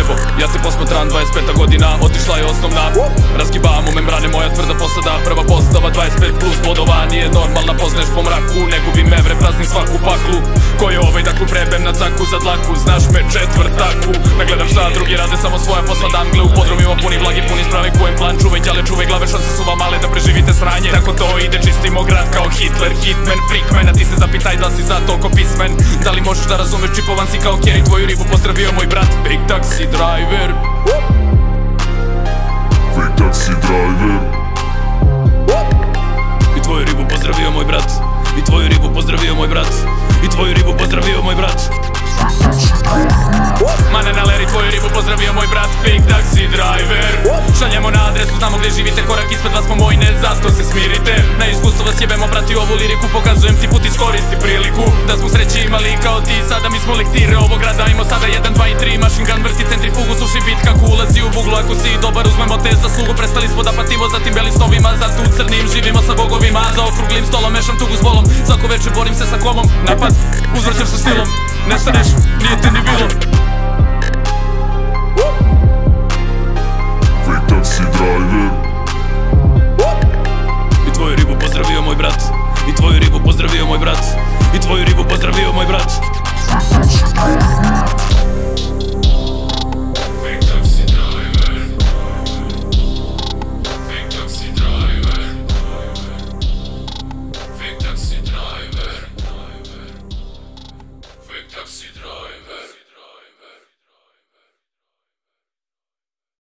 nebo, ja te posmatram, 25. godina, otišla je osnovna. Razgibamo membrane, moja tvrda posada, prva postava, 25 plus bodova. Nije normalna, poznaješ po mraku, ne gubim evre, praznim svaku paklu. Ko je ovaj da klub rebem na caku za dlaku, znaš me četvrtaku. Ne gledam šta drugi rade, samo svoja posla dangle. U podrumima puni vlagi, puni sprave, kujem plan. Čuvaj ćale, čuvaj glave, šanse su vam male da preživite sranje. Tako to ide, čistimo grad kao Hitler, hitman, freakman. A ti se zapitaj da si za toliko pismen. Da li možeš da razumeš, čipovan si kao Kerry. Tvoju ribu pozdravio moj brat, Big Taxi Driver. Big Taxi Driver. I tvoju ribu pozdravio moj brat. I tvoju ribu pozdravio moj brat. I tvoju ribu pozdravio moj brat. Mane na leri, tvoju ribu pozdravio moj brat, Big Taxi Driver. Šaljemo na adresu, znamo gdje živite, korak ispred vas smo vojne, zato se smirite. Na iskustvo vas jebemo, prati ovu liriku, pokazujem ti put, iskoristi priliku. Da smo sreće imali kao ti, sada mi smo lektire ovog grada. Imamo sada 1, 2 i 3, machine gun vrti centrifugu, suši bit kako ulazi u buglu. Ako si dobar uzmemo te zaslugu, prestali smo da patimo za tim belim snovima. Zato u crnim živimo sa bogovima, za okruglim stolom mešam tugu s volom. Svako večer borim se sa komom, napad, uzvrćem sa stilom. Ne staneš, nije te ni bilo.